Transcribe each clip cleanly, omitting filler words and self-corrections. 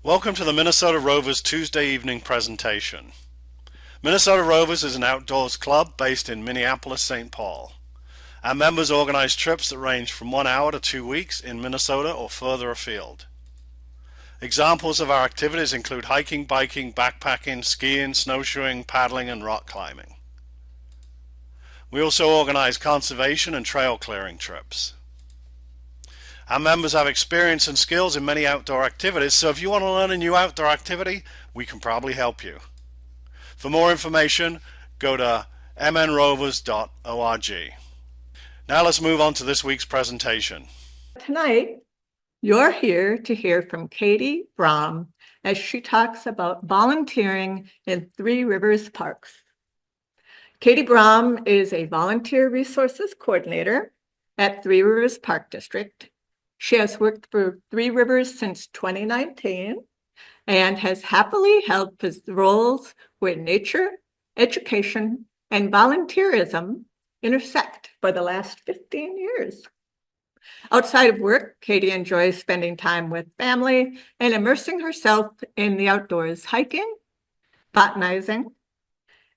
Welcome to the Minnesota Rovers Tuesday evening presentation. Minnesota Rovers is an outdoors club based in Minneapolis, St. Paul. Our members organize trips that range from 1 hour to 2 weeks in Minnesota or further afield. Examples of our activities include hiking, biking, backpacking, skiing, snowshoeing, paddling, and rock climbing. We also organize conservation and trail clearing trips. Our members have experience and skills in many outdoor activities, so if you want to learn a new outdoor activity, we can probably help you. For more information, go to mnrovers.org. Now let's move on to this week's presentation. Tonight, you're here to hear from Katie Brahm as she talks about volunteering in Three Rivers Parks. Katie Brahm is a volunteer resources coordinator at Three Rivers Park District. She has worked for Three Rivers since 2019 and has happily held roles where nature, education, and volunteerism intersect for the last 15 years. Outside of work, Katie enjoys spending time with family and immersing herself in the outdoors, hiking, botanizing,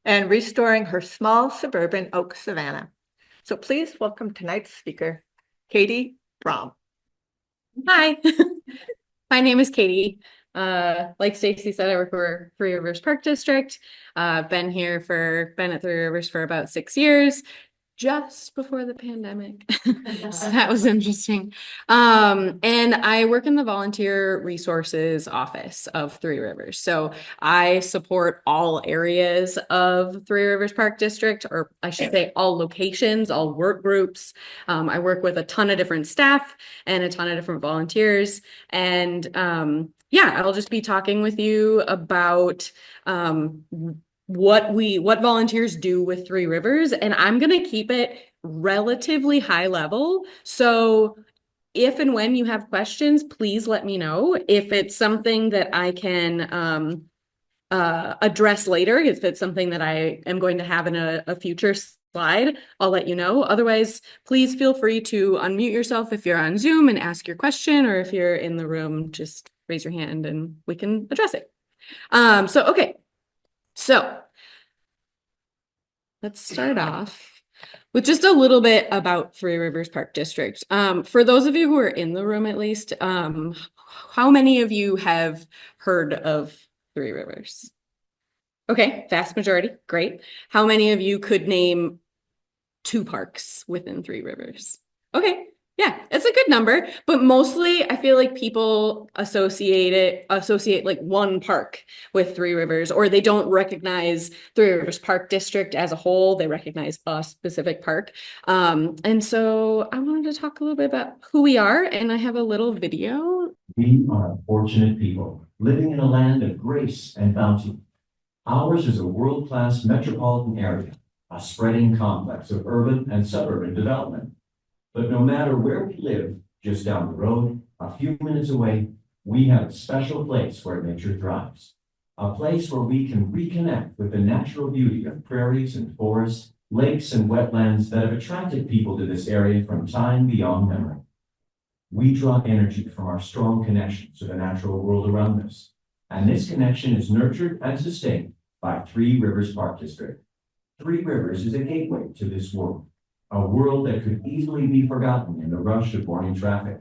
and restoring her small suburban oak savanna. So please welcome tonight's speaker, Katie Brahm. Hi, my name is Katie. Like Stacy said, I work for Three Rivers Park District. Been at Three Rivers for about 6 years, just before the pandemic. So that was interesting. And I work in the volunteer resources office of Three Rivers. So I support all areas of Three Rivers Park District, or I should say all locations, all work groups. I work with a ton of different staff and a ton of different volunteers. And yeah, I'll just be talking with you about what volunteers do with Three Rivers, and I'm going to keep it relatively high level. So if and when you have questions, please let me know. If it's something that I can address later, if it's something that I am going to have in a future slide, I'll let you know. Otherwise, please feel free to unmute yourself if you're on Zoom and ask your question, or if you're in the room, just raise your hand and we can address it. Okay. So let's start off with just a little bit about Three Rivers Park District. For those of you who are in the room, at least, how many of you have heard of Three Rivers? Okay, vast majority. Great. How many of you could name 2 parks within Three Rivers? Okay. Yeah, it's a good number, but mostly I feel like people associate like one park with Three Rivers, or they don't recognize Three Rivers Park District as a whole. They recognize a specific park. And so I wanted to talk a little bit about who we are, and I have a little video. We are fortunate people living in a land of grace and bounty. Ours is a world-class metropolitan area, a spreading complex of urban and suburban development. But no matter where we live, just down the road, a few minutes away, we have a special place where nature thrives. A place where we can reconnect with the natural beauty of prairies and forests, lakes and wetlands that have attracted people to this area from time beyond memory. We draw energy from our strong connection to the natural world around us, and this connection is nurtured and sustained by Three Rivers Park District. Three Rivers is a gateway to this world, a world that could easily be forgotten in the rush of morning traffic.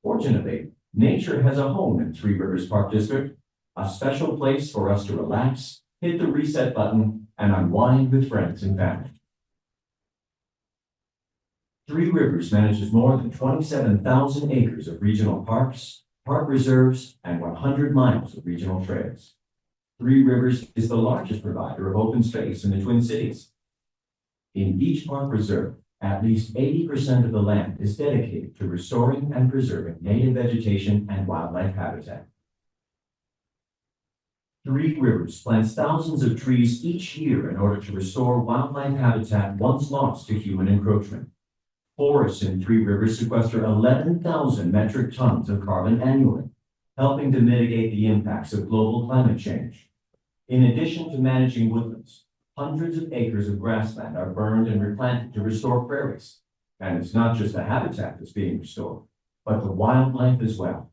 Fortunately, nature has a home in Three Rivers Park District, a special place for us to relax, hit the reset button, and unwind with friends and family. Three Rivers manages more than 27,000 acres of regional parks, park reserves, and 100 miles of regional trails. Three Rivers is the largest provider of open space in the Twin Cities. In each park reserve, at least 80% of the land is dedicated to restoring and preserving native vegetation and wildlife habitat. Three Rivers plants thousands of trees each year in order to restore wildlife habitat once lost to human encroachment. Forests in Three Rivers sequester 11,000 metric tons of carbon annually, helping to mitigate the impacts of global climate change. In addition to managing woodlands, hundreds of acres of grassland are burned and replanted to restore prairies. And it's not just the habitat that's being restored, but the wildlife as well.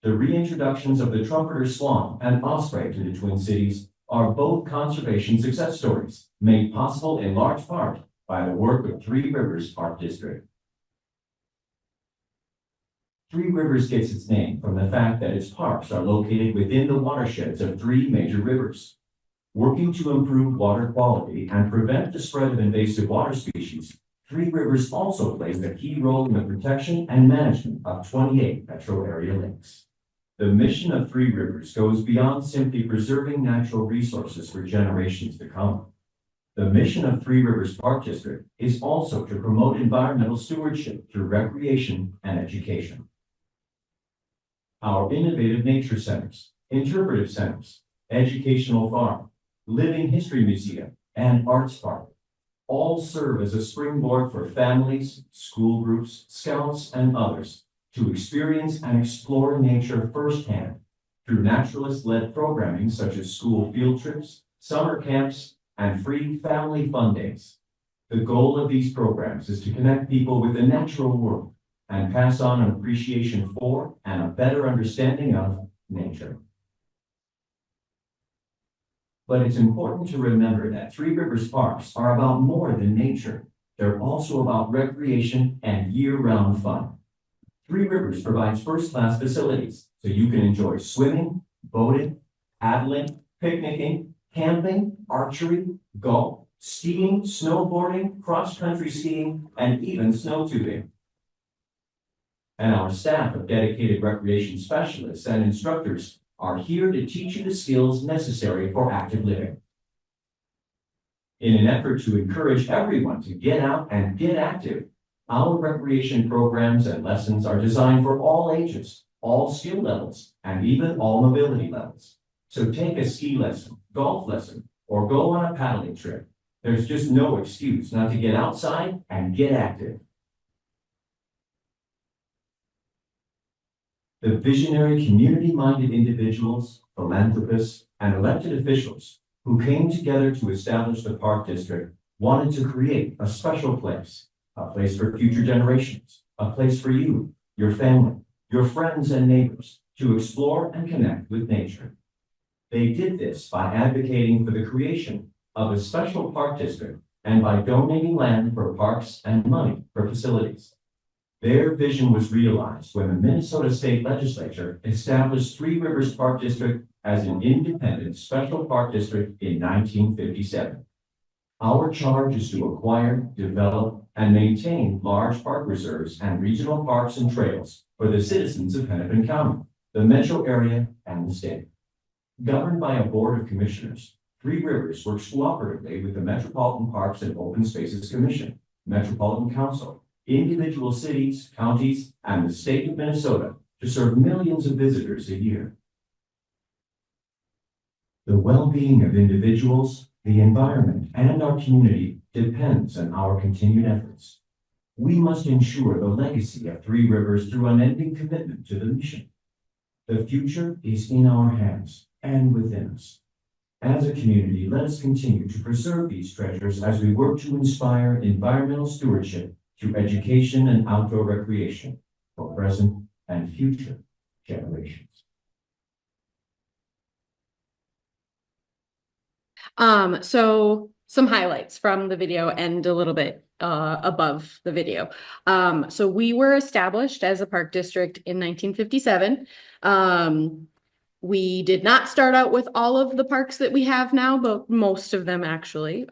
The reintroductions of the trumpeter swan and osprey to the Twin Cities are both conservation success stories made possible in large part by the work of Three Rivers Park District. Three Rivers gets its name from the fact that its parks are located within the watersheds of three major rivers. Working to improve water quality and prevent the spread of invasive water species, Three Rivers also plays a key role in the protection and management of 28 metro area lakes. The mission of Three Rivers goes beyond simply preserving natural resources for generations to come. The mission of Three Rivers Park District is also to promote environmental stewardship through recreation and education. Our innovative nature centers, interpretive centers, educational farm, living history museum, and arts park all serve as a springboard for families, school groups, scouts, and others to experience and explore nature firsthand through naturalist-led programming such as school field trips, summer camps, and free family fun days. The goal of these programs is to connect people with the natural world and pass on an appreciation for and a better understanding of nature. But it's important to remember that Three Rivers Parks are about more than nature. They're also about recreation and year-round fun. Three Rivers provides first-class facilities so you can enjoy swimming, boating, paddling, picnicking, camping, archery, golf, skiing, snowboarding, cross-country skiing, and even snow tubing. And our staff of dedicated recreation specialists and instructors are here to teach you the skills necessary for active living. In an effort to encourage everyone to get out and get active, our recreation programs and lessons are designed for all ages, all skill levels, and even all mobility levels. So take a ski lesson, golf lesson, or go on a paddling trip. There's just no excuse not to get outside and get active. The visionary community-minded individuals, philanthropists, and elected officials who came together to establish the Park District wanted to create a special place, a place for future generations, a place for you, your family, your friends and neighbors to explore and connect with nature. They did this by advocating for the creation of a special park district and by donating land for parks and money for facilities. Their vision was realized when the Minnesota State Legislature established Three Rivers Park District as an independent special park district in 1957. Our charge is to acquire, develop, and maintain large park reserves and regional parks and trails for the citizens of Hennepin County, the metro area, and the state. Governed by a board of commissioners, Three Rivers works cooperatively with the Metropolitan Parks and Open Spaces Commission, Metropolitan Council, individual cities, counties, and the state of Minnesota to serve millions of visitors a year. The well-being of individuals, the environment, and our community depends on our continued efforts. We must ensure the legacy of Three Rivers through unending commitment to the mission. The future is in our hands and within us. As a community, let us continue to preserve these treasures as we work to inspire environmental stewardship through education and outdoor recreation for present and future generations. So some highlights from the video and a little bit above the video. So we were established as a park district in 1957. We did not start out with all of the parks that we have now, but most of them actually.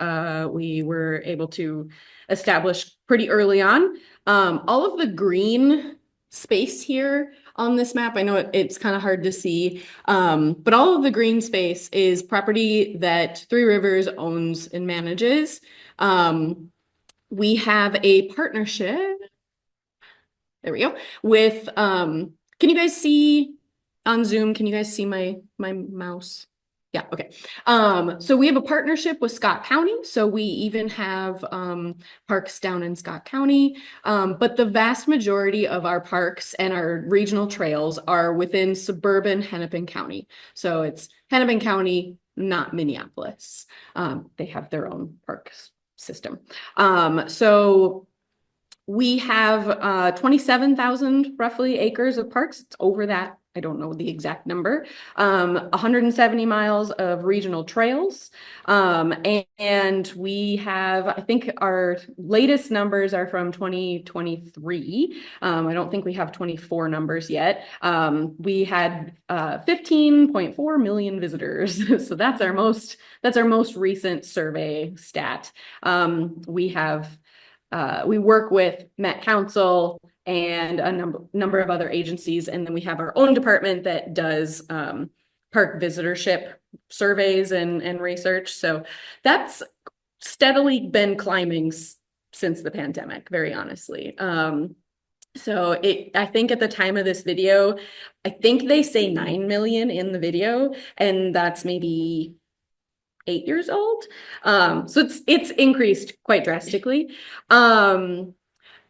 We were able to establish pretty early on. All of the green space here on this map, I know it's kind of hard to see, but all of the green space is property that Three Rivers owns and manages. We have a partnership, there we go, with, can you guys see on Zoom, can you guys see my mouse? Yeah, okay. So we have a partnership with Scott County. So we even have parks down in Scott County. But the vast majority of our parks and our regional trails are within suburban Hennepin County. So it's Hennepin County, not Minneapolis. They have their own parks system. So we have 27,000 roughly acres of parks. It's over that I don't know the exact number, 170 miles of regional trails. And we have, I think our latest numbers are from 2023. I don't think we have 24 numbers yet. We had 15.4 million visitors. So that's our most recent survey stat. We work with Met Council and a number of other agencies. And then we have our own department that does park visitorship surveys and research. So that's steadily been climbing since the pandemic, very honestly. So I think at the time of this video, I think they say 9 million in the video, and that's maybe 8 years old. So it's increased quite drastically.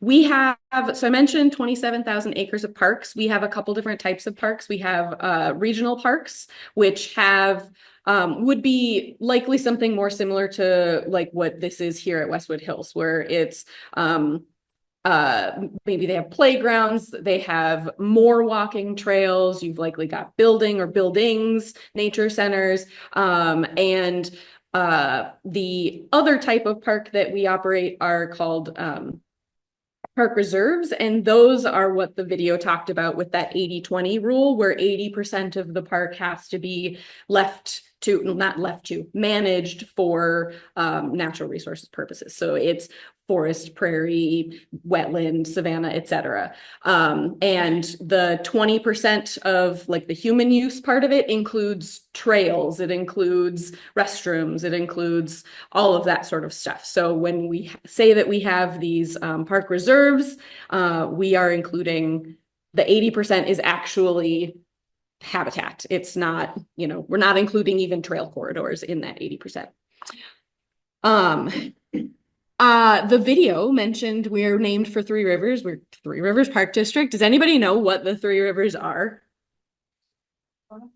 We have, so I mentioned 27,000 acres of parks. We have a couple different types of parks. We have regional parks, which have would be likely something more similar to like what this is here at Westwood Hills, where it's maybe they have playgrounds, they have more walking trails, you've likely got buildings, nature centers, and the other type of park that we operate are called park reserves, and those are what the video talked about with that 80-20 rule, where 80% of the park has to be managed for natural resources purposes. So it's forest, prairie, wetland, savanna, etc. And the 20% of like the human use part of it includes trails, it includes restrooms, it includes all of that sort of stuff. So when we say that we have these park reserves, we are including the 80% is actually habitat. It's not, we're not including even trail corridors in that 80%. The video mentioned we're named for Three Rivers. We're Three Rivers Park District. Does anybody know what the Three Rivers are?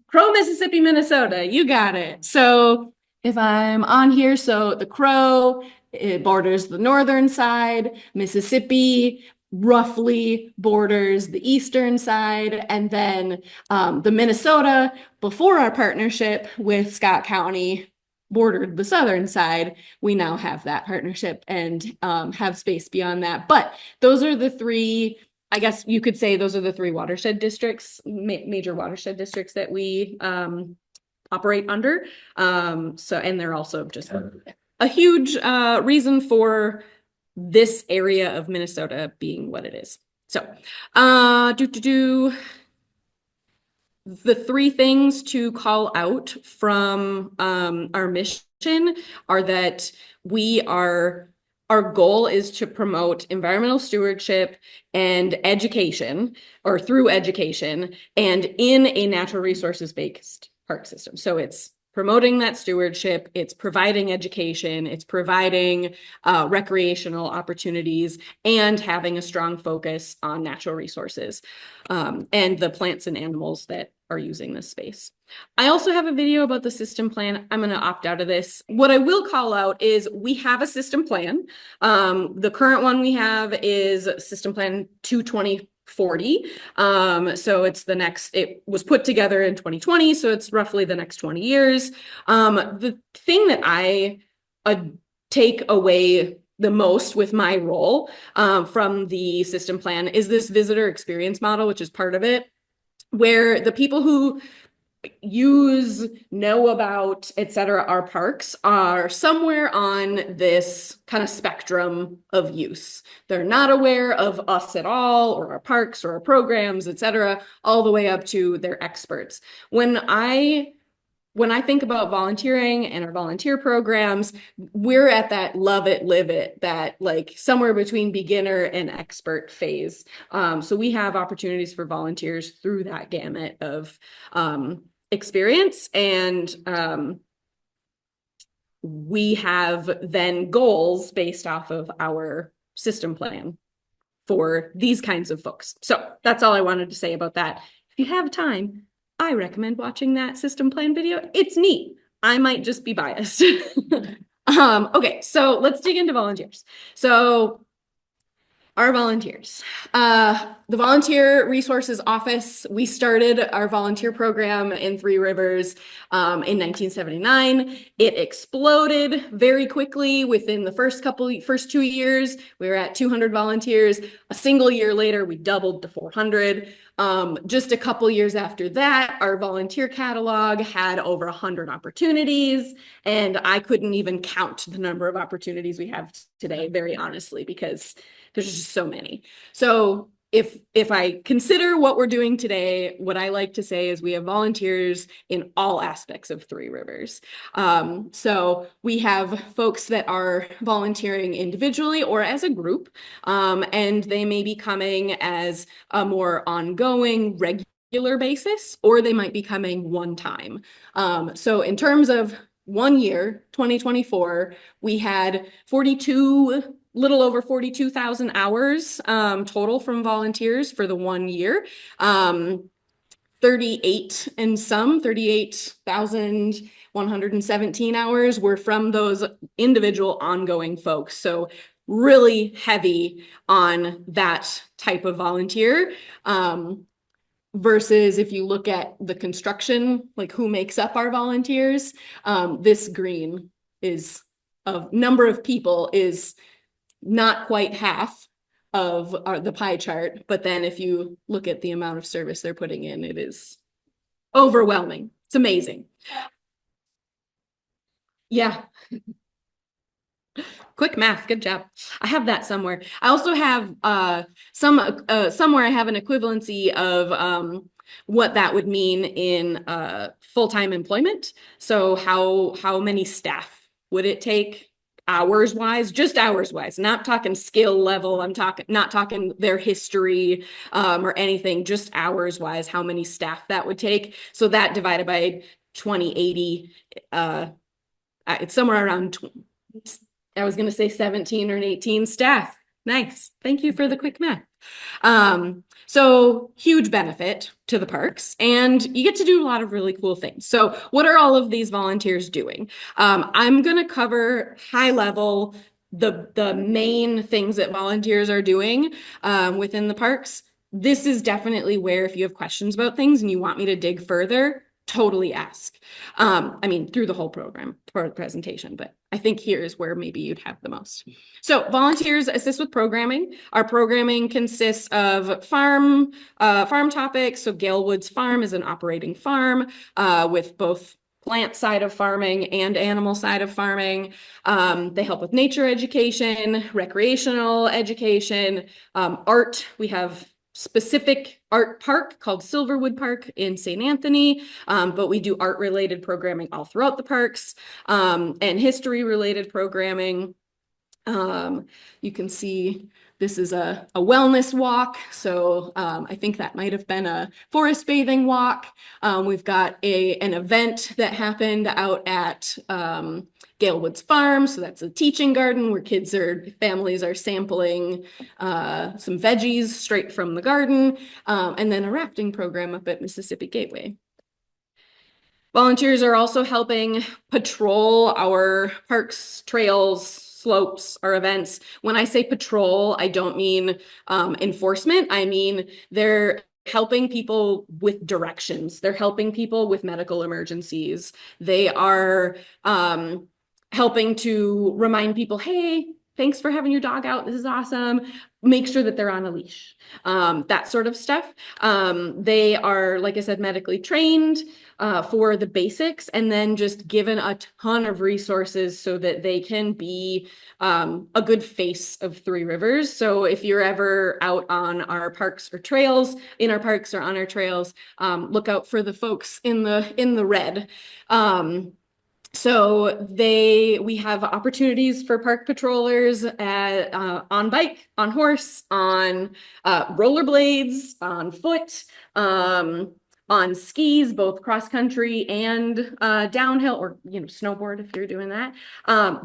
Crow, Mississippi, Minnesota. You got it. So if I'm on here, so the Crow, it borders the northern side. Mississippi roughly borders the eastern side. And then the Minnesota, before our partnership with Scott County, bordered the southern side. We now have that partnership and have space beyond that. But those are the three, I guess you could say those are the three watershed districts, major watershed districts that we operate under. And they're also just a huge reason for this area of Minnesota being what it is. So the three things to call out from our mission are that our goal is to promote environmental stewardship and education, or through education, and in a natural resources-based park system. So it's promoting that stewardship, it's providing education, it's providing recreational opportunities, and having a strong focus on natural resources and the plants and animals that are using this space. I also have a video about the system plan. I'm going to opt out of this. What I will call out is we have a system plan. The current one we have is System Plan 22040. So it's it was put together in 2020, so it's roughly the next 20 years. The thing that I take away the most with my role from the system plan is this visitor experience model, which is part of it, where the people who know about, etc., our parks are somewhere on this kind of spectrum of use. They're not aware of us at all, or our parks, or our programs, etc., all the way up to they're experts. When I think about volunteering and our volunteer programs, we're at that love it, live it, that like somewhere between beginner and expert phase. So we have opportunities for volunteers through that gamut of experience, and we have then goals based off of our system plan for these kinds of folks. So that's all I wanted to say about that. If you have time, I recommend watching that system plan video. It's neat. I might just be biased. Okay, so let's dig into volunteers. So Our volunteers. The Volunteer Resources Office, we started our volunteer program in Three Rivers in 1979. It exploded very quickly within the first 2 years. We were at 200 volunteers. A single year later, we doubled to 400. Just a couple years after that, our volunteer catalog had over 100 opportunities, and I couldn't even count the number of opportunities we have today, very honestly, because there's just so many. So if I consider what we're doing today, what I like to say is we have volunteers in all aspects of Three Rivers. So we have folks that are volunteering individually or as a group, and they may be coming as a more ongoing, regular basis, or they might be coming one time. So in terms of 1 year, 2024, we had little over 42,000 hours total from volunteers for the 1 year. 38,117 hours were from those individual ongoing folks. So really heavy on that type of volunteer. Versus if you look at the construction, like who makes up our volunteers, this green is of number of people is not quite half of the pie chart. But then if you look at the amount of service they're putting in, it is overwhelming. It's amazing. Yeah. Quick math, good job. I have that somewhere. I also have somewhere I have an equivalency of what that would mean in full-time employment. So how many staff would it take hours wise, just hours wise, not talking skill level. I'm not talking their history or anything, just hours wise, how many staff that would take. So that divided by 2080, it's somewhere around, I was going to say 17 or 18 staff. Nice. Thank you for the quick math. So huge benefit to the parks, and you get to do a lot of really cool things. So what are all of these volunteers doing? I'm going to cover high level, the main things that volunteers are doing within the parks. This is definitely where if you have questions about things and you want me to dig further, totally ask. I mean, through the whole program for the presentation, but I think here is where maybe you'd have the most. So volunteers assist with programming. Our programming consists of farm topics. So Gale Woods Farm is an operating farm with both plant side of farming and animal side of farming. They help with nature education, recreational education, art. We have specific art park called Silverwood Park in St. Anthony, but we do art related programming all throughout the parks, and history related programming. You can see this is a wellness walk. So I think that might have been a forest bathing walk. We've got an event that happened out at Gale Woods Farm. So that's a teaching garden where families are sampling some veggies straight from the garden, and then a rafting program up at Mississippi Gateway. Volunteers are also helping patrol our parks, trails, slopes, our events. When I say patrol, I don't mean enforcement. I mean they're helping people with directions. They're helping people with medical emergencies. They are helping to remind people, hey, thanks for having your dog out. This is awesome. Make sure that they're on a leash. That sort of stuff. They are, like I said, medically trained for the basics, and then just given a ton of resources so that they can be a good face of Three Rivers. So if you're ever out on our parks or trails, in our parks or on our trails, look out for the folks in the red. So we have opportunities for park patrollers on bike, on horse, on rollerblades, on foot, on skis, both cross country and downhill, or snowboard if you're doing that.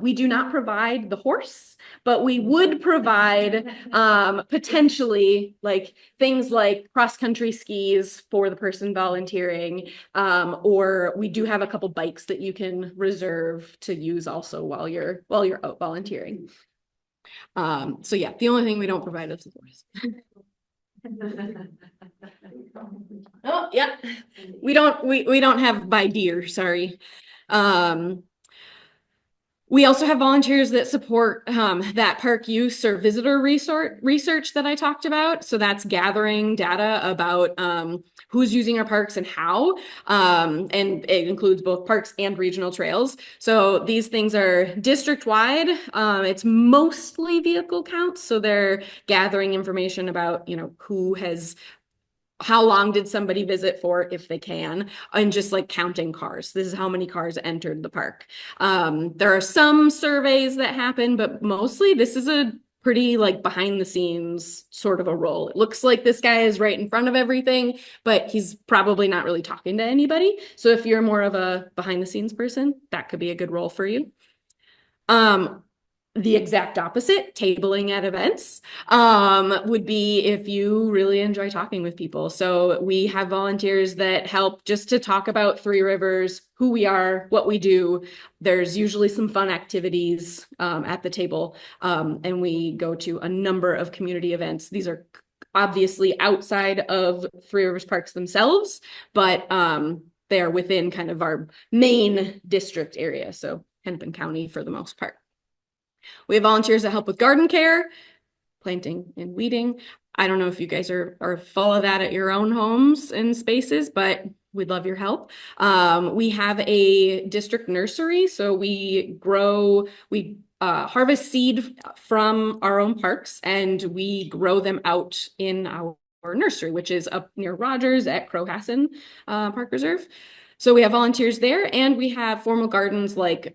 We do not provide the horse, but we would provide potentially like things like cross country skis for the person volunteering, or we do have a couple bikes that you can reserve to use also while you're out volunteering. So yeah, the only thing we don't provide is the forest. Oh, yeah. We don't have by deer, sorry. We also have volunteers that support that park use or visitor research that I talked about. So that's gathering data about who's using our parks and how. And it includes both parks and regional trails. So these things are district-wide. It's mostly vehicle counts. So they're gathering information about, who has how long did somebody visit for if they can, and just like counting cars. This is how many cars entered the park. There are some surveys that happen, but mostly this is a pretty like behind the scenes sort of a role. It looks like this guy is right in front of everything, but he's probably not really talking to anybody. So if you're more of a behind the scenes person, that could be a good role for you. The exact opposite, tabling at events, would be if you really enjoy talking with people. So we have volunteers that help just to talk about Three Rivers, who we are, what we do. There's usually some fun activities at the table, and we go to a number of community events. These are obviously outside of Three Rivers Parks themselves, but they are within kind of our main district area, so Hennepin County for the most part. We have volunteers that help with garden care, planting and weeding. I don't know if you guys are full of that at your own homes and spaces, but we'd love your help. We have a district nursery, so we harvest seed from our own parks and we grow them out in our nursery, which is up near Rogers at Crowhassan Park Reserve. So we have volunteers there, and we have formal gardens like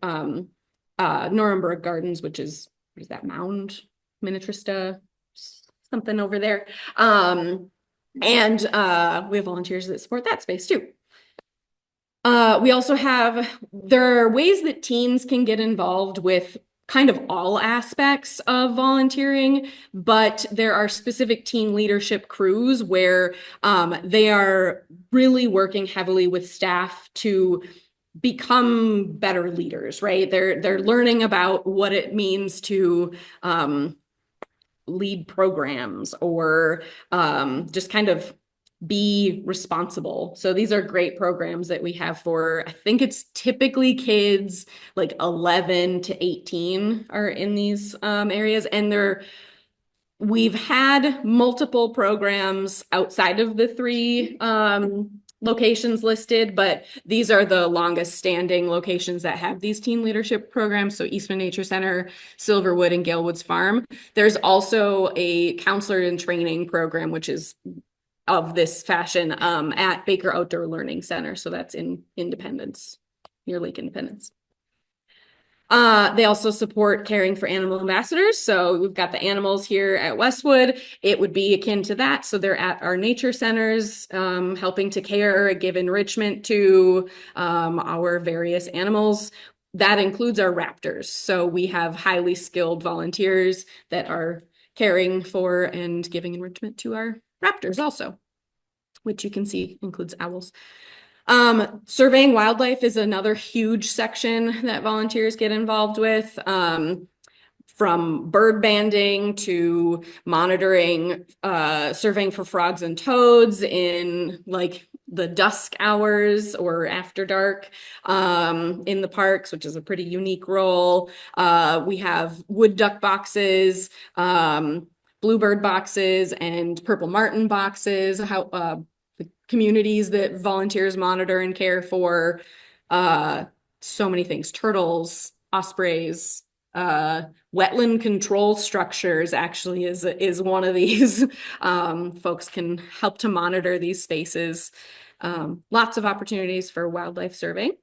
Nuremberg Gardens, which is, what is that, Mound Minnetrista, something over there. And we have volunteers that support that space too. We also there are ways that teens can get involved with kind of all aspects of volunteering, but there are specific teen leadership crews where they are really working heavily with staff to become better leaders, right? They're learning about what it means to lead programs or just kind of be responsible. So these are great programs that we have for, I think it's typically kids like 11 to 18 are in these areas. And we've had multiple programs outside of the three locations listed, but these are the longest standing locations that have these teen leadership programs. So Eastman Nature Center, Silverwood, and Galewoods Farm. There's also a counselor in training program, which is of this fashion at Baker Outdoor Learning Center. So that's in Independence, near Lake Independence. They also support caring for animal ambassadors. So we've got the animals here at Westwood. It would be akin to that. So they're at our nature centers, helping to care, give enrichment to our various animals. That includes our raptors. So we have highly skilled volunteers that are caring for and giving enrichment to our raptors also, which you can see includes owls. Surveying wildlife is another huge section that volunteers get involved with, from bird banding to monitoring, surveying for frogs and toads in like the dusk hours or after dark in the parks, which is a pretty unique role. We have wood duck boxes, bluebird boxes, and purple martin boxes, the communities that volunteers monitor and care for, so many things, turtles, ospreys, wetland control structures actually is one of these. Folks can help to monitor these spaces. Lots of opportunities for wildlife surveying.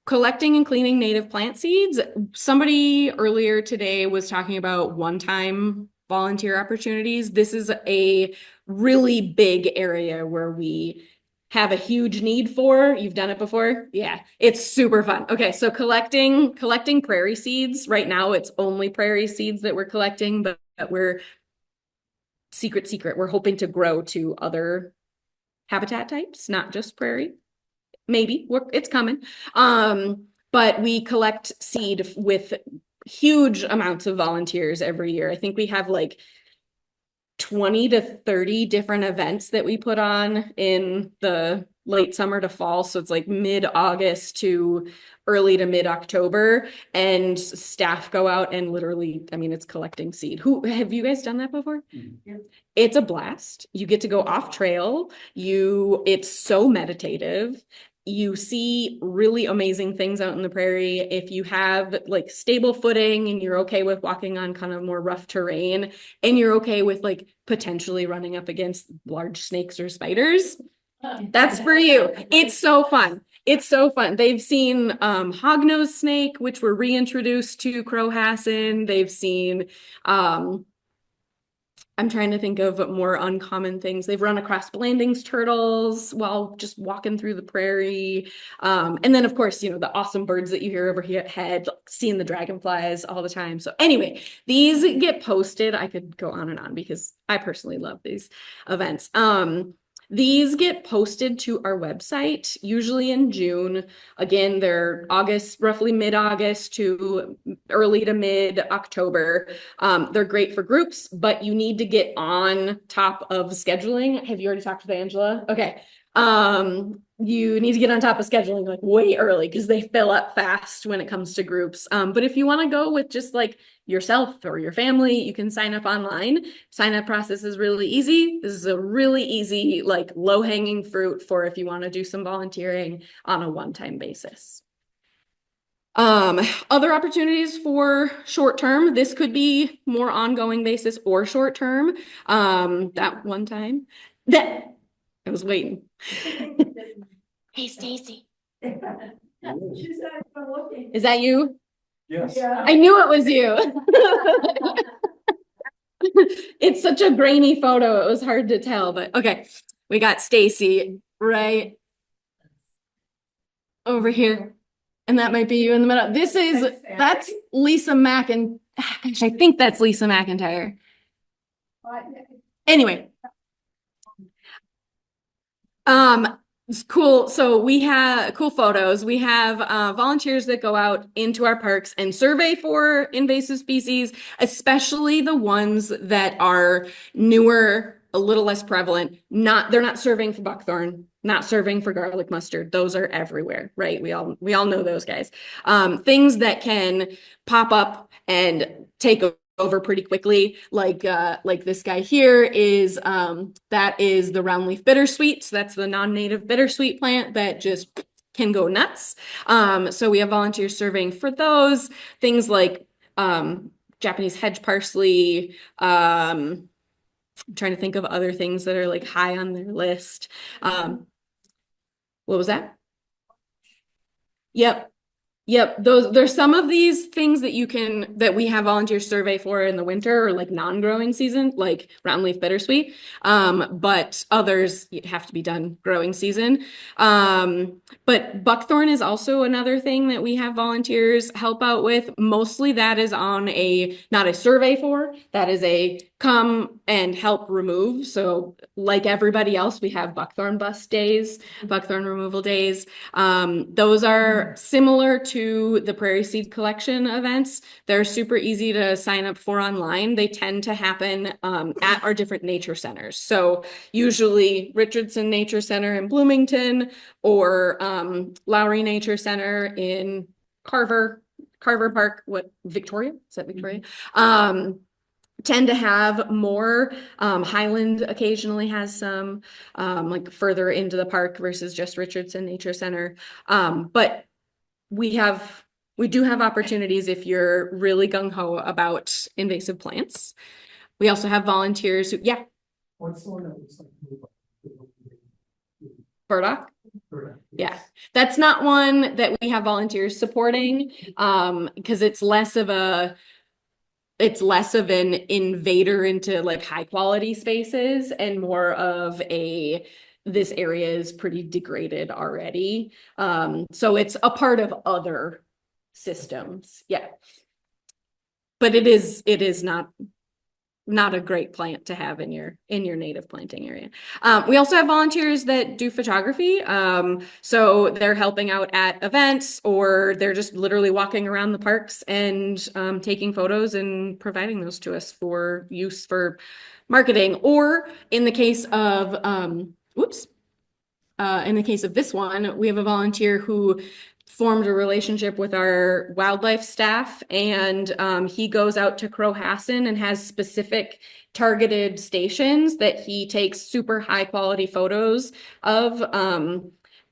Collecting and cleaning native plant seeds. Somebody earlier today was talking about one-time volunteer opportunities. This is a really big area where we have a huge need for. You've done it before? Yeah, it's super fun. Okay, so collecting prairie seeds. Right now it's only prairie seeds that we're collecting, but we're secret. We're hoping to grow to other habitat types, not just prairie. Maybe it's coming. But we collect seed with huge amounts of volunteers every year. I think we have like 20 to 30 different events that we put on in the late summer to fall. So it's like mid-August to early to mid-October, and staff go out and literally, I mean, it's collecting seed. Have you guys done that before? Yeah. It's a blast. You get to go off trail. It's so meditative. You see really amazing things out in the prairie. If you have like stable footing and you're okay with walking on kind of more rough terrain, and you're okay with like potentially running up against large snakes or spiders, that's for you. It's so fun. It's so fun. They've seen hognose snake, which were reintroduced to Crowhassen. They've seen I'm trying to think of more uncommon things. They've run across Blanding's turtles while just walking through the prairie. And then, of course, the awesome birds that you hear overhead, seeing the dragonflies all the time. So anyway, these get posted. I could go on and on because I personally love these events. These get posted to our website, usually in June. Again, they're roughly mid-August to early to mid-October. They're great for groups, but you need to get on top of scheduling. Have you already talked with Angela? Okay. You need to get on top of scheduling like way early because they fill up fast when it comes to groups. But if you want to go with just like yourself or your family, you can sign up online. Sign up process is really easy. This is a really easy, like low-hanging fruit for if you want to do some volunteering on a one-time basis. Other opportunities for short term, this could be more ongoing basis or short term. That one time that I was waiting. Hey, Stacy. Is that you? Yes. Yeah. I knew it was you. It's such a grainy photo. It was hard to tell, but okay. We got Stacy right over here. And that might be you in the middle. That's Lisa McIntyre. Gosh, I think that's Lisa McIntyre. Anyway. It's cool. So we have cool photos. We have volunteers that go out into our parks and survey for invasive species, especially the ones that are newer, a little less prevalent. They're not serving for buckthorn, not serving for garlic mustard. Those are everywhere, right? We all know those guys. Things that can pop up and take over pretty quickly, like this guy here is that is the roundleaf bittersweet. So that's the non-native bittersweet plant that just can go nuts. So we have volunteers surveying for those things like Japanese hedge parsley. I'm trying to think of other things that are like high on their list. What was that? Yep. There's some of these things that we have volunteers survey for in the winter or like non-growing season, like roundleaf bittersweet. But others have to be done growing season. But buckthorn is also another thing that we have volunteers help out with. Mostly that is on not a survey for, that is a come and help remove. So like everybody else, we have buckthorn bust days, buckthorn removal days. Those are similar to the prairie seed collection events. They're super easy to sign up for online. They tend to happen at our different nature centers. So usually Richardson Nature Center in Bloomington or Lowry Nature Center in Carver Park, Victoria? Is that Victoria? Tend to have more. Highland occasionally has some like further into the park versus just Richardson Nature Center. But we do have opportunities if you're really gung-ho about invasive plants. We also have volunteers yeah. What's the one that looks like Burdock? Burdock? Yeah, that's not one that we have volunteers supporting because it's less of an invader into like high quality spaces and more of this area is pretty degraded already. So it's a part of other systems. Yeah. But it is not not a great plant to have in your native planting area. We also have volunteers that do photography. So they're helping out at events, or they're just literally walking around the parks and taking photos and providing those to us for use for marketing. Or in the case of in the case of this one, we have a volunteer who formed a relationship with our wildlife staff, and he goes out to Crow-Hassan and has specific targeted stations that he takes super high quality photos of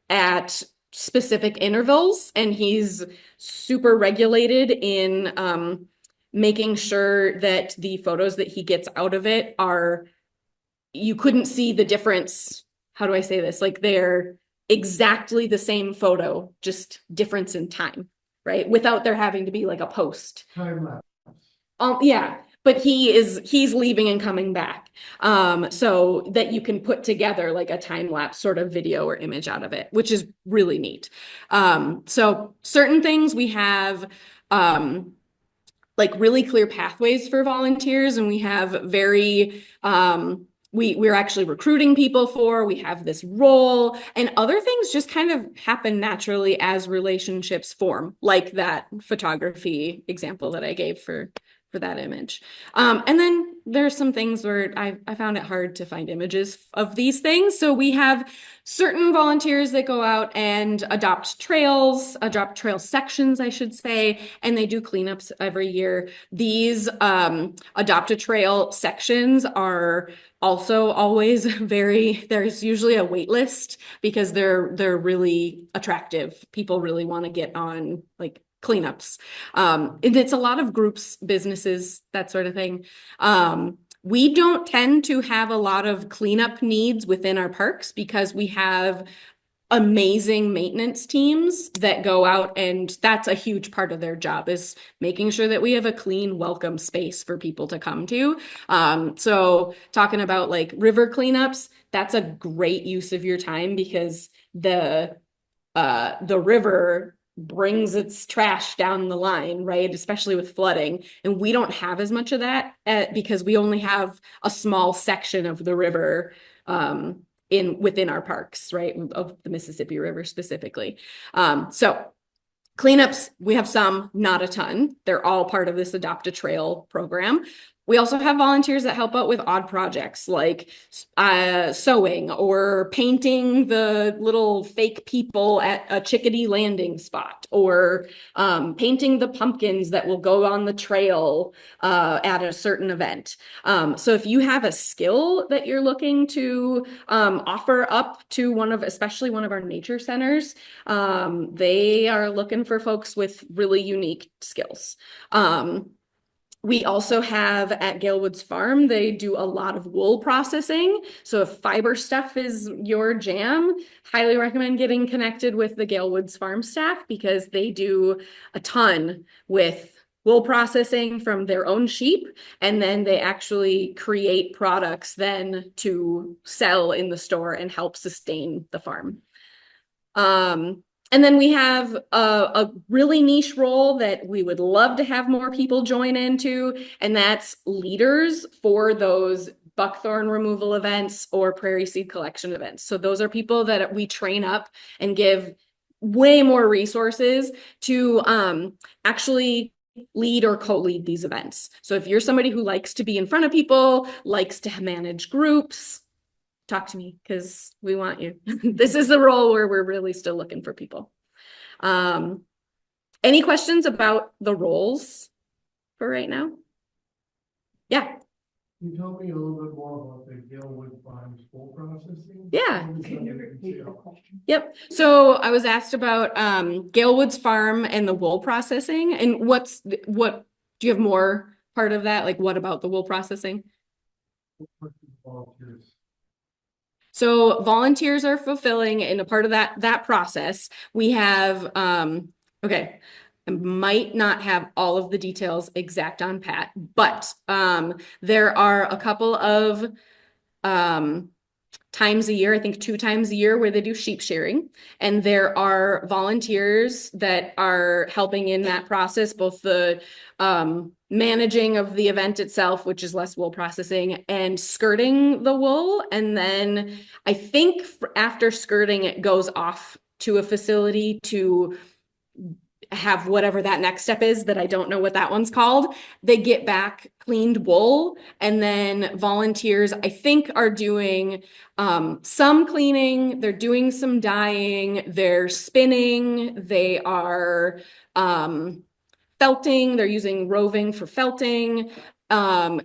at specific intervals, and he's super regulated in making sure that the photos that he gets out of it are, you couldn't see the difference. How do I say this? Like, they're exactly the same photo, just difference in time, right? Without there having to be like a post. Time lapse. Yeah, but he's leaving and coming back. So that you can put together like a time lapse sort of video or image out of it, which is really neat. So certain things we have like really clear pathways for volunteers, and we have very we're actually recruiting people for, we have this role, and other things just kind of happen naturally as relationships form, like that photography example that I gave for that image. And then there's some things where I found it hard to find images of these things. So we have certain volunteers that go out and adopt trail sections, I should say, and they do cleanups every year. These adopt a trail sections are also always there's usually a wait list because they're really attractive. People really want to get on like cleanups. And it's a lot of groups, businesses, that sort of thing. We don't tend to have a lot of cleanup needs within our parks because we have amazing maintenance teams that go out, and that's a huge part of their job, is making sure that we have a clean, welcome space for people to come to. So talking about like river cleanups, that's a great use of your time because the river brings its trash down the line, right? Especially with flooding. And we don't have as much of that because we only have a small section of the river within our parks, right? Of the Mississippi River specifically. So cleanups, we have some, not a ton. They're all part of this Adopt a Trail program. We also have volunteers that help out with odd projects like sewing or painting the little fake people at a chickadee landing spot, or painting the pumpkins that will go on the trail at a certain event. So if you have a skill that you're looking to offer up to especially one of our nature centers, they are looking for folks with really unique skills. We also have at Galewoods Farm, they do a lot of wool processing. So if fiber stuff is your jam, highly recommend getting connected with the Galewoods Farm staff because they do a ton with wool processing from their own sheep. And then they actually create products then to sell in the store and help sustain the farm. And then we have a really niche role that we would love to have more people join into, and that's leaders for those buckthorn removal events or prairie seed collection events. So those are people that we train up and give way more resources to actually lead or co-lead these events. So if you're somebody who likes to be in front of people, likes to manage groups, talk to me because we want you. This is the role where we're really still looking for people. Any questions about the roles for right now? Yeah. Can you tell me a little bit more about the Galewoods Farms wool processing? Yeah. Can you repeat the question? Yep. So I was asked about Galewoods Farm and the wool processing, and what do you have more part of that? Like, what about the wool processing? Volunteers. So volunteers are fulfilling, and a part of that process, we have, okay, I might not have all of the details exact on pat, but there are a couple of times a year, I think 2 times a year, where they do sheep shearing. And there are volunteers that are helping in that process, both the managing of the event itself, which is less wool processing, and skirting the wool. And then I think after skirting, it goes off to a facility to have whatever that next step is that I don't know what that one's called. They get back cleaned wool, and then volunteers, I think, are doing some cleaning, they're doing some dyeing, they're spinning, they are felting, they're using roving for felting,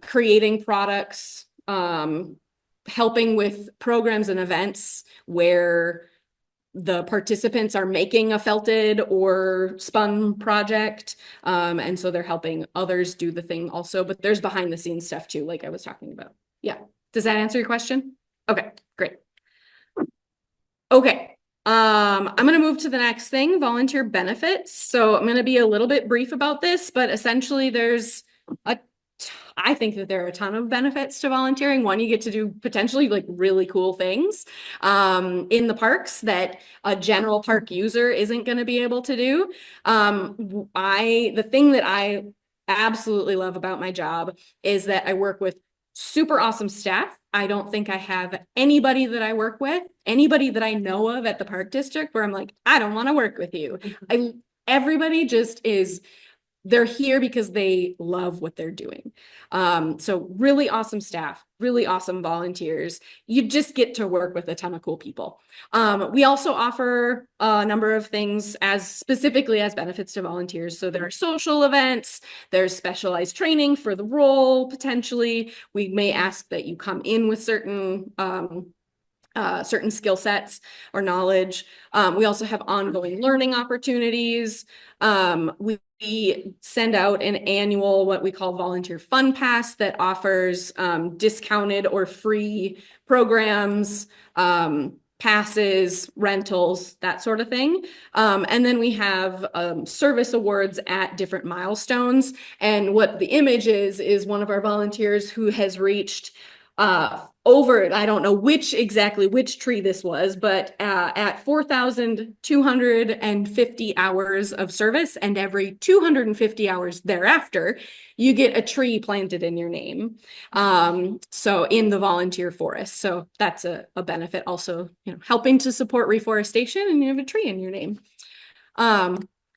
creating products, helping with programs and events where the participants are making a felted or spun project. And so they're helping others do the thing also, but there's behind the scenes stuff too, like I was talking about. Yeah. Does that answer your question? Okay, great. Okay. I'm going to move to the next thing, volunteer benefits. So I'm going to be a little bit brief about this, but essentially I think that there are a ton of benefits to volunteering. One, you get to do potentially like really cool things in the parks that a general park user isn't going to be able to do. The thing that I absolutely love about my job is that I work with super awesome staff. I don't think I have anybody that I work with, anybody that I know of at the park district where I'm like, I don't want to work with you. Everybody just is, they're here because they love what they're doing. So really awesome staff, really awesome volunteers. You just get to work with a ton of cool people. We also offer a number of things specifically as benefits to volunteers. So there are social events, there's specialized training for the role, potentially. We may ask that you come in with certain skill sets or knowledge. We also have ongoing learning opportunities. We send out an annual, what we call volunteer fun pass, that offers discounted or free programs, passes, rentals, that sort of thing. And then we have service awards at different milestones. And what the image is one of our volunteers who has reached over, I don't know which tree this was, but at 4,250 hours of service, and every 250 hours thereafter, you get a tree planted in your name. So in the volunteer forest. So that's a benefit also, helping to support reforestation, and you have a tree in your name.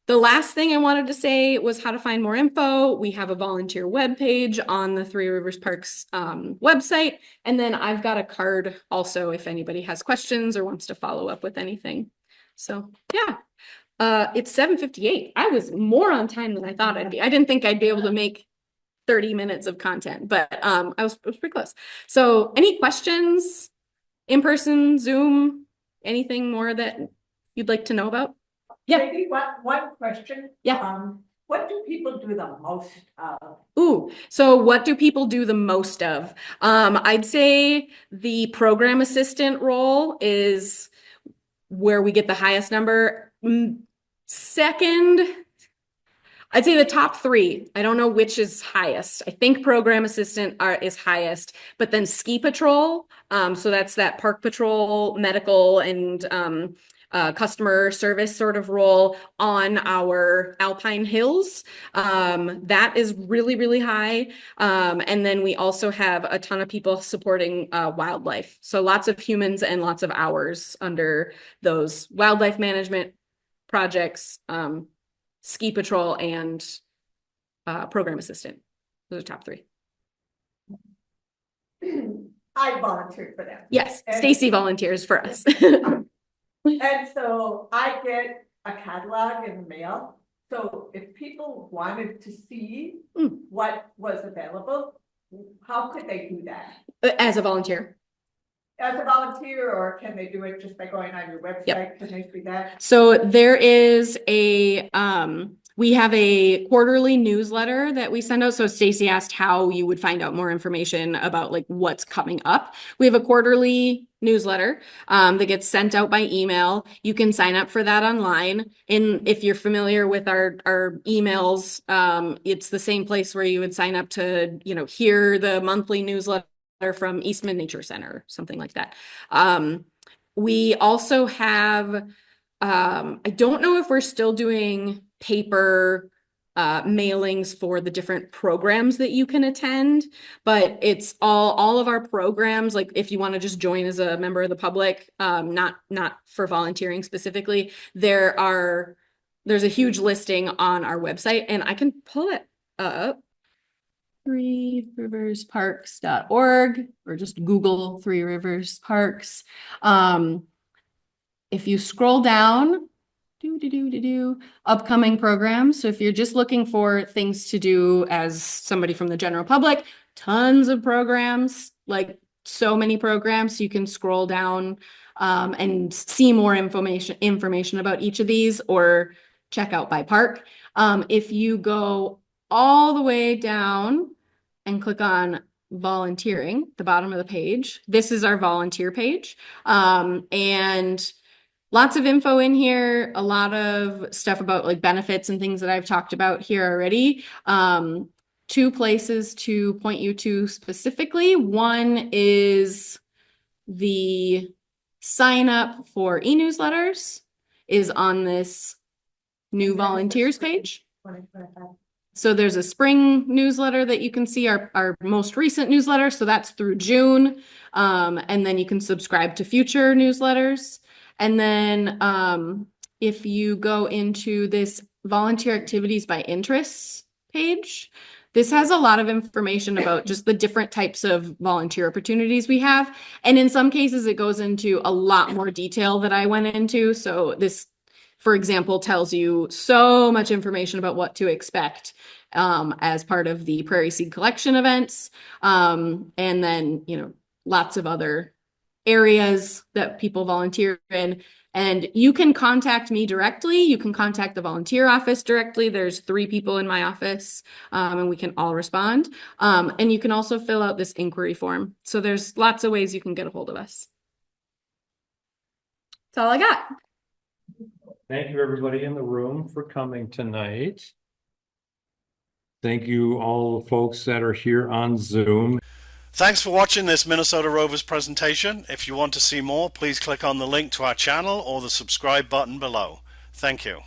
The last thing I wanted to say was how to find more info. We have a volunteer webpage on the Three Rivers Parks website. And then I've got a card also if anybody has questions or wants to follow up with anything. So yeah, it's 7:58. I was more on time than I thought I'd be. I didn't think I'd be able to make 30 minutes of content, but I was pretty close. So any questions, in person, Zoom, anything more that you'd like to know about? Yeah. Maybe one question. Yeah. What do people do the most of? Ooh, so what do people do the most of? I'd say the program assistant role is where we get the highest number. Second, I'd say the top three. I don't know which is highest. I think program assistant is highest, but then ski patrol. So that's that park patrol, medical, and customer service sort of role on our alpine hills. That is really, really high. And then we also have a ton of people supporting wildlife. So lots of humans and lots of hours under those wildlife management projects, ski patrol, and program assistant. Those are top three. I volunteered for them. Yes, Stacy volunteers for us. And so I get a catalog in the mail. So if people wanted to see what was available, how could they do that? As a volunteer. As a volunteer, or can they do it just by going on your website? Yep. Can they see that? So there is we have a quarterly newsletter that we send out. So Stacy asked how you would find out more information about like what's coming up. We have a quarterly newsletter that gets sent out by email. You can sign up for that online. And if you're familiar with our emails, it's the same place where you would sign up to, hear the monthly newsletter from Eastman Nature Center, something like that. We also have, I don't know if we're still doing paper mailings for the different programs that you can attend, but it's all of our programs. Like if you want to just join as a member of the public, not for volunteering specifically, there's a huge listing on our website, and I can pull it up. threeriversparks.org, or just Google Three Rivers Parks. If you scroll down, upcoming programs. So if you're just looking for things to do as somebody from the general public, tons of programs, like so many programs. You can scroll down and see more information about each of these, or check out by park. If you go all the way down and click on volunteering, the bottom of the page, this is our volunteer page. And lots of info in here, a lot of stuff about like benefits and things that I've talked about here already. Two places to point you to specifically. One is the sign up for e-newsletters is on this new volunteers page. So there's a spring newsletter that you can see, our most recent newsletter. So that's through June. And then you can subscribe to future newsletters. And then if you go into this volunteer activities by interests page, this has a lot of information about just the different types of volunteer opportunities we have. And in some cases, it goes into a lot more detail that I went into. So this, for example, tells you so much information about what to expect as part of the Prairie Seed Collection events. And then, lots of other areas that people volunteer in. And you can contact me directly. You can contact the volunteer office directly. There's 3 people in my office, and we can all respond. And you can also fill out this inquiry form. So there's lots of ways you can get a hold of us. That's all I got. Thank you, everybody in the room, for coming tonight. Thank you, all the folks that are here on Zoom. Thanks for watching this Minnesota Rovers presentation. If you want to see more, please click on the link to our channel or the subscribe button below. Thank you.